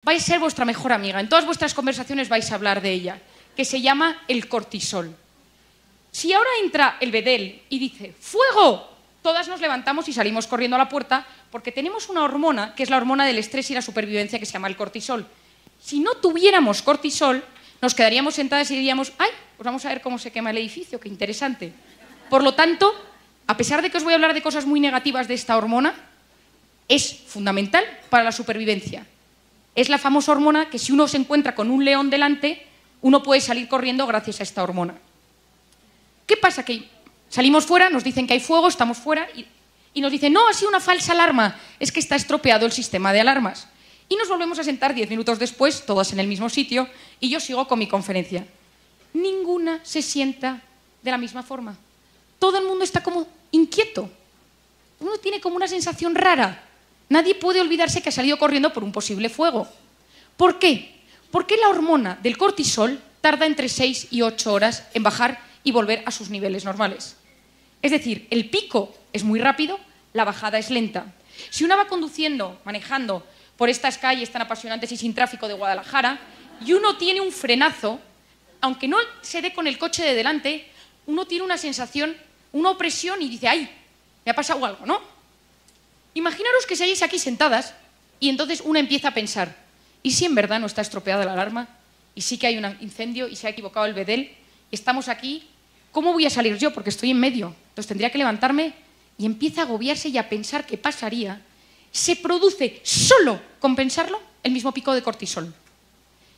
vais a ser vuestra mejor amiga. En todas vuestras conversaciones vais a hablar de ella, que se llama el cortisol. Si ahora entra el bedel y dice ¡fuego!, todas nos levantamos y salimos corriendo a la puerta porque tenemos una hormona, que es la hormona del estrés y la supervivencia, que se llama el cortisol. Si no tuviéramos cortisol, nos quedaríamos sentadas y diríamos ¡ay, pues vamos a ver cómo se quema el edificio, qué interesante! Por lo tanto, a pesar de que os voy a hablar de cosas muy negativas de esta hormona, es fundamental para la supervivencia. Es la famosa hormona que si uno se encuentra con un león delante, uno puede salir corriendo gracias a esta hormona. ¿Qué pasa? Que salimos fuera, nos dicen que hay fuego, estamos fuera y nos dicen no, ha sido una falsa alarma, es que está estropeado el sistema de alarmas. Y nos volvemos a sentar 10 minutos después, todas en el mismo sitio, y yo sigo con mi conferencia. Ninguna se sienta de la misma forma. Todo el mundo está como inquieto. Uno tiene como una sensación rara. Nadie puede olvidarse que ha salido corriendo por un posible fuego. ¿Por qué? Porque la hormona del cortisol tarda entre 6 y 8 horas en bajar y volver a sus niveles normales. Es decir, el pico es muy rápido, la bajada es lenta. Si uno va conduciendo, manejando por estas calles tan apasionantes y sin tráfico de Guadalajara, y uno tiene un frenazo, aunque no se dé con el coche de delante, uno tiene una sensación, una opresión y dice, ¡ay, me ha pasado algo!, ¿no? Imaginaros que seguís aquí sentadas y entonces una empieza a pensar, ¿y si en verdad no está estropeada la alarma? ¿Y sí que hay un incendio y se ha equivocado el bedel? Estamos aquí, ¿cómo voy a salir yo? Porque estoy en medio. Entonces tendría que levantarme y empieza a agobiarse y a pensar qué pasaría. Se produce solo con pensarlo el mismo pico de cortisol.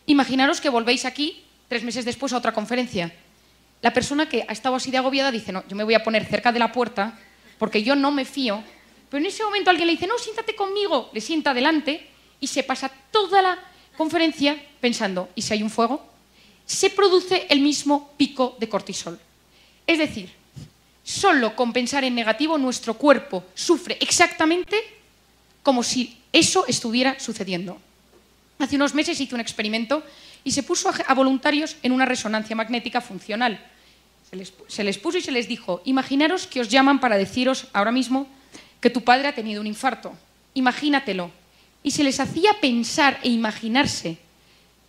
Imaginaros que volvéis aquí 3 meses después a otra conferencia. La persona que ha estado así de agobiada dice, no, yo me voy a poner cerca de la puerta porque yo no me fío. Pero en ese momento alguien le dice, no, siéntate conmigo, le sienta delante y se pasa toda la conferencia pensando, ¿y si hay un fuego? Se produce el mismo pico de cortisol. Es decir, solo con pensar en negativo nuestro cuerpo sufre exactamente como si eso estuviera sucediendo. Hace unos meses hice un experimento y se puso a voluntarios en una resonancia magnética funcional. Se les puso y se les dijo, imaginaros que os llaman para deciros ahora mismo que tu padre ha tenido un infarto. Imagínatelo. Y se les hacía pensar e imaginarse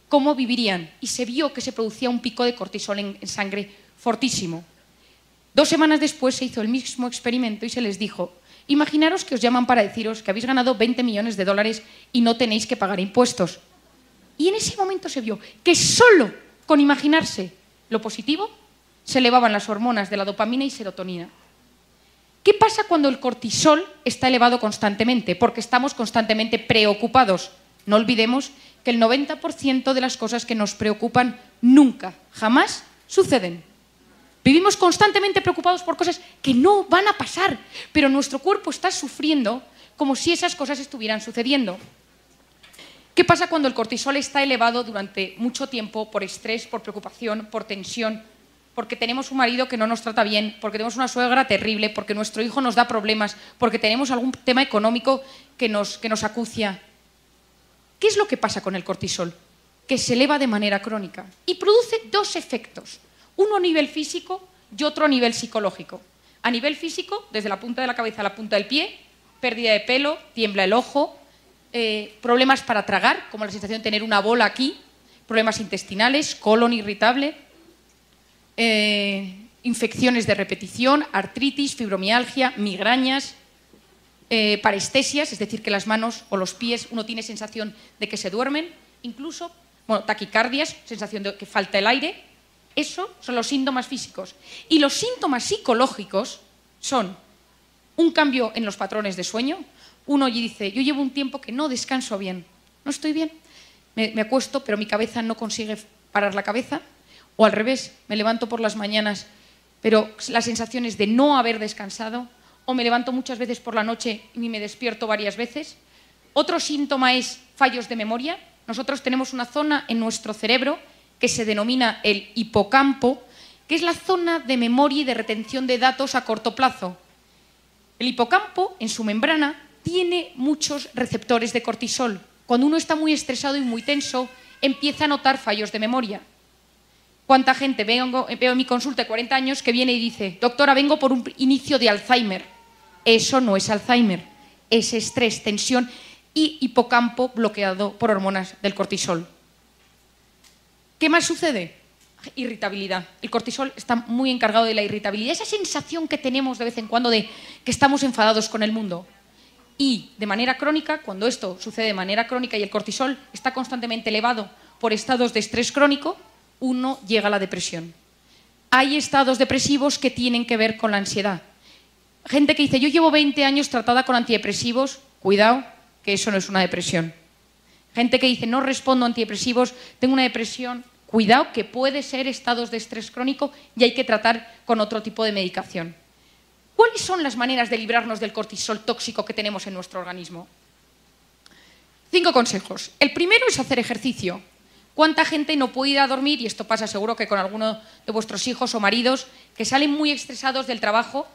cómo vivirían. Y se vio que se producía un pico de cortisol en sangre fortísimo. 2 semanas después se hizo el mismo experimento y se les dijo, imaginaros que os llaman para deciros que habéis ganado 20 millones de dólares y no tenéis que pagar impuestos. Y en ese momento se vio que solo con imaginarse lo positivo se elevaban las hormonas de la dopamina y serotonina. ¿Qué pasa cuando el cortisol está elevado constantemente? Porque estamos constantemente preocupados. No olvidemos que el 90% de las cosas que nos preocupan nunca, jamás suceden. Vivimos constantemente preocupados por cosas que no van a pasar, pero nuestro cuerpo está sufriendo como si esas cosas estuvieran sucediendo. ¿Qué pasa cuando el cortisol está elevado durante mucho tiempo por estrés, por preocupación, por tensión? Porque tenemos un marido que no nos trata bien, porque tenemos una suegra terrible, porque nuestro hijo nos da problemas, porque tenemos algún tema económico que nos acucia. ¿Qué es lo que pasa con el cortisol? Que se eleva de manera crónica y produce 2 efectos, uno a nivel físico y otro a nivel psicológico. A nivel físico, desde la punta de la cabeza a la punta del pie, pérdida de pelo, tiembla el ojo, problemas para tragar, como la sensación de tener una bola aquí, problemas intestinales, colon irritable, infecciones de repetición, artritis, fibromialgia, migrañas, parestesias, es decir, que las manos o los pies uno tiene sensación de que se duermen, incluso taquicardias, sensación de que falta el aire. Eso son los síntomas físicos. Y los síntomas psicológicos son un cambio en los patrones de sueño. Uno dice, yo llevo un tiempo que no descanso bien, no estoy bien, me acuesto pero mi cabeza no consigue parar la cabeza. O al revés, me levanto por las mañanas, pero la sensación es de no haber descansado, o me levanto muchas veces por la noche y me despierto varias veces. Otro síntoma es fallos de memoria. Nosotros tenemos una zona en nuestro cerebro que se denomina el hipocampo, que es la zona de memoria y de retención de datos a corto plazo. El hipocampo, en su membrana, tiene muchos receptores de cortisol. Cuando uno está muy estresado y muy tenso, empieza a notar fallos de memoria. ¿Cuánta gente veo en mi consulta de 40 años que viene y dice, doctora, vengo por un inicio de Alzheimer? Eso no es Alzheimer, es estrés, tensión. y hipocampo bloqueado por hormonas del cortisol. ¿Qué más sucede? Irritabilidad. El cortisol está muy encargado de la irritabilidad, esa sensación que tenemos de vez en cuando de que estamos enfadados con el mundo. Y de manera crónica, cuando esto sucede de manera crónica y el cortisol está constantemente elevado por estados de estrés crónico, uno llega a la depresión. Hay estados depresivos que tienen que ver con la ansiedad. Gente que dice, yo llevo 20 años tratada con antidepresivos, cuidado, que eso no es una depresión. Gente que dice, no respondo a antidepresivos, tengo una depresión, cuidado, que puede ser estados de estrés crónico y hay que tratar con otro tipo de medicación. ¿Cuáles son las maneras de librarnos del cortisol tóxico que tenemos en nuestro organismo? 5 consejos. El primero es hacer ejercicio. ¿Cuánta gente no puede ir a dormir? Y esto pasa seguro que con alguno de vuestros hijos o maridos que salen muy estresados del trabajo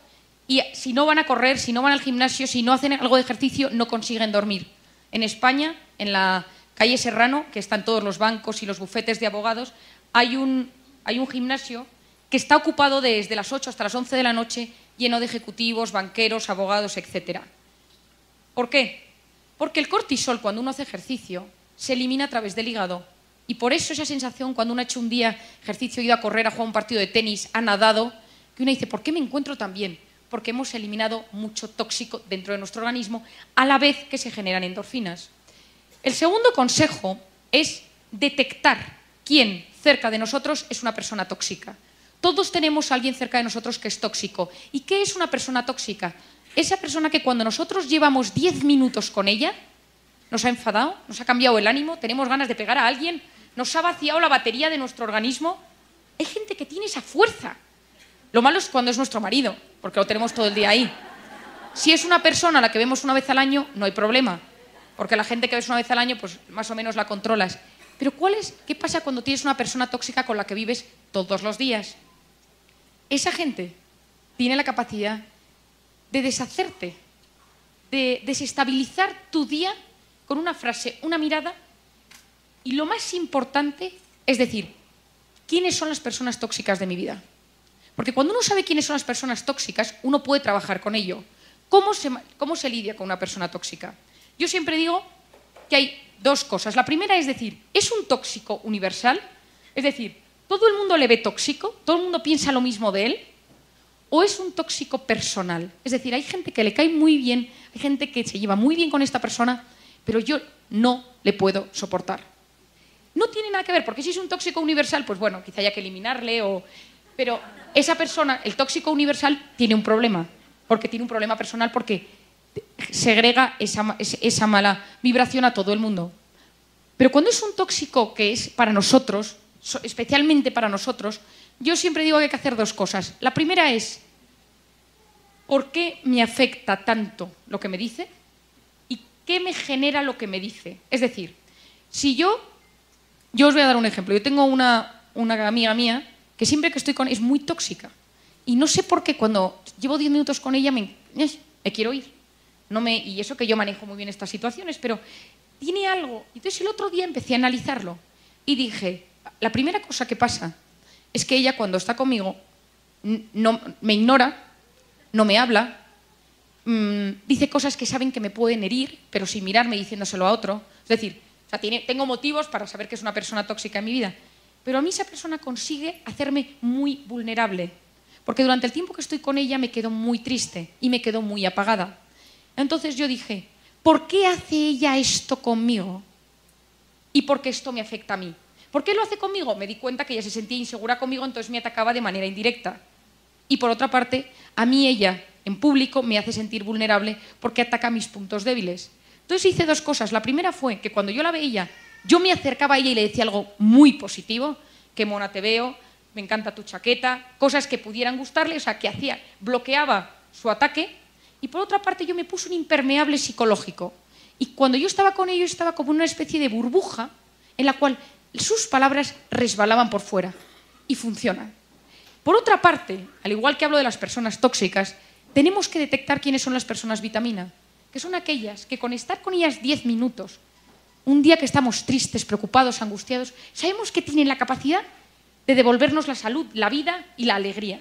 y si no van a correr, si no van al gimnasio, si no hacen algo de ejercicio, no consiguen dormir. En España, en la calle Serrano, que están todos los bancos y los bufetes de abogados, hay un gimnasio que está ocupado desde las 8 hasta las 11 de la noche, lleno de ejecutivos, banqueros, abogados, etc. ¿Por qué? Porque el cortisol, cuando uno hace ejercicio, se elimina a través del hígado. Y por eso esa sensación, cuando uno ha hecho un día ejercicio, ha ido a correr, ha jugado un partido de tenis, ha nadado, que uno dice, ¿por qué me encuentro tan bien? Porque hemos eliminado mucho tóxico dentro de nuestro organismo a la vez que se generan endorfinas. El segundo consejo es detectar quién cerca de nosotros es una persona tóxica. Todos tenemos a alguien cerca de nosotros que es tóxico. ¿Y qué es una persona tóxica? Esa persona que cuando nosotros llevamos 10 minutos con ella, nos ha enfadado, nos ha cambiado el ánimo, tenemos ganas de pegar a alguien, nos ha vaciado la batería de nuestro organismo. Hay gente que tiene esa fuerza. Lo malo es cuando es nuestro marido, porque lo tenemos todo el día ahí. Si es una persona a la que vemos una vez al año, no hay problema, porque la gente que ves una vez al año, pues más o menos la controlas. Pero ¿qué pasa cuando tienes una persona tóxica con la que vives todos los días? Esa gente tiene la capacidad de deshacerte, de desestabilizar tu día con una frase, una mirada, y lo más importante es decir, ¿quiénes son las personas tóxicas de mi vida? Porque cuando uno sabe quiénes son las personas tóxicas, uno puede trabajar con ello. ¿Cómo se lidia con una persona tóxica? Yo siempre digo que hay 2 cosas. La primera es decir, ¿es un tóxico universal? Es decir, ¿todo el mundo le ve tóxico? ¿Todo el mundo piensa lo mismo de él? ¿O es un tóxico personal? Es decir, hay gente que le cae muy bien, hay gente que se lleva muy bien con esta persona, pero yo no le puedo soportar. No tiene nada que ver, porque si es un tóxico universal, pues bueno, quizá haya que eliminarle, pero esa persona, el tóxico universal, tiene un problema, porque tiene un problema personal, porque segrega esa mala vibración a todo el mundo. Pero cuando es un tóxico que es para nosotros, especialmente para nosotros, yo siempre digo que hay que hacer 2 cosas. La primera es, ¿por qué me afecta tanto lo que me dice? ¿Y qué me genera lo que me dice? Es decir, si yo os voy a dar un ejemplo. Yo tengo una amiga mía que siempre que estoy con ella es muy tóxica. Y no sé por qué cuando llevo 10 minutos con ella me quiero ir. Y eso que yo manejo muy bien estas situaciones, pero tiene algo. Entonces el otro día empecé a analizarlo y dije, la primera cosa que pasa es que ella cuando está conmigo no, me ignora, no me habla, dice cosas que saben que me pueden herir, pero sin mirarme diciéndoselo a otro. Es decir, tengo motivos para saber que es una persona tóxica en mi vida, pero a mí esa persona consigue hacerme muy vulnerable, porque durante el tiempo que estoy con ella me quedo muy triste y me quedo muy apagada. Entonces yo dije, ¿por qué hace ella esto conmigo? ¿Y por qué esto me afecta a mí? ¿Por qué lo hace conmigo? Me di cuenta que ella se sentía insegura conmigo, entonces me atacaba de manera indirecta. Y por otra parte, a mí ella, en público, me hace sentir vulnerable porque ataca mis puntos débiles. Entonces hice 2 cosas. La primera fue que cuando yo la veía, yo me acercaba a ella y le decía algo muy positivo, qué mona te veo, me encanta tu chaqueta, cosas que pudieran gustarle, o sea, que bloqueaba su ataque. Y por otra parte, yo me puse un impermeable psicológico. Y cuando yo estaba con ella, yo estaba como en una especie de burbuja en la cual sus palabras resbalaban por fuera. Y funcionan. Por otra parte, al igual que hablo de las personas tóxicas, tenemos que detectar quiénes son las personas vitamina, que son aquellas que con estar con ellas 10 minutos, un día que estamos tristes, preocupados, angustiados, sabemos que tienen la capacidad de devolvernos la salud, la vida y la alegría.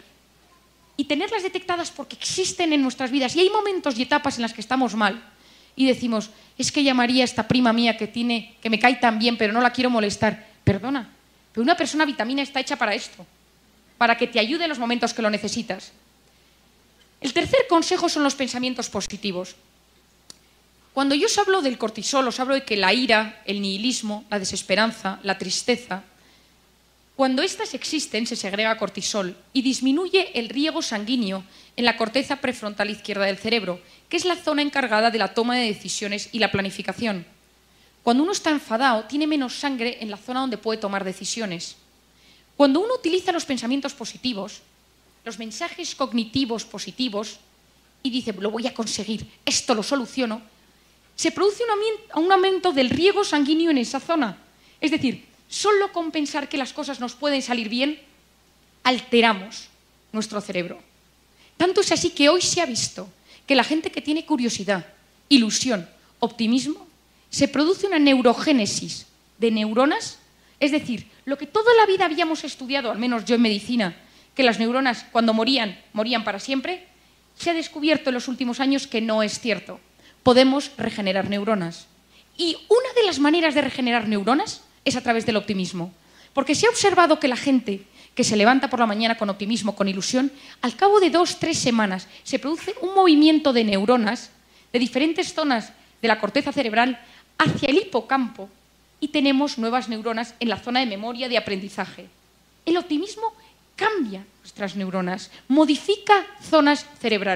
Y tenerlas detectadas porque existen en nuestras vidas. Y hay momentos y etapas en las que estamos mal. y decimos, es que llamaría a esta prima mía que me cae tan bien, pero no la quiero molestar. Perdona, pero una persona vitamina está hecha para esto, para que te ayude en los momentos que lo necesitas. El tercer consejo son los pensamientos positivos. Cuando yo os hablo del cortisol, os hablo de que la ira, el nihilismo, la desesperanza, la tristeza, cuando éstas existen se segrega cortisol y disminuye el riego sanguíneo en la corteza prefrontal izquierda del cerebro, que es la zona encargada de la toma de decisiones y la planificación. Cuando uno está enfadado, tiene menos sangre en la zona donde puede tomar decisiones. Cuando uno utiliza los pensamientos positivos, los mensajes cognitivos positivos, y dice, lo voy a conseguir, esto lo soluciono, se produce un aumento del riego sanguíneo en esa zona. Es decir, solo con pensar que las cosas nos pueden salir bien, alteramos nuestro cerebro. Tanto es así que hoy se ha visto que la gente que tiene curiosidad, ilusión, optimismo, se produce una neurogénesis de neuronas, es decir, lo que toda la vida habíamos estudiado, al menos yo en medicina, que las neuronas cuando morían para siempre, se ha descubierto en los últimos años que no es cierto. Podemos regenerar neuronas. Y una de las maneras de regenerar neuronas es a través del optimismo. Porque se ha observado que la gente que se levanta por la mañana con optimismo, con ilusión, al cabo de 2 o 3 semanas se produce un movimiento de neuronas de diferentes zonas de la corteza cerebral hacia el hipocampo y tenemos nuevas neuronas en la zona de memoria de aprendizaje. El optimismo cambia nuestras neuronas, modifica zonas cerebrales.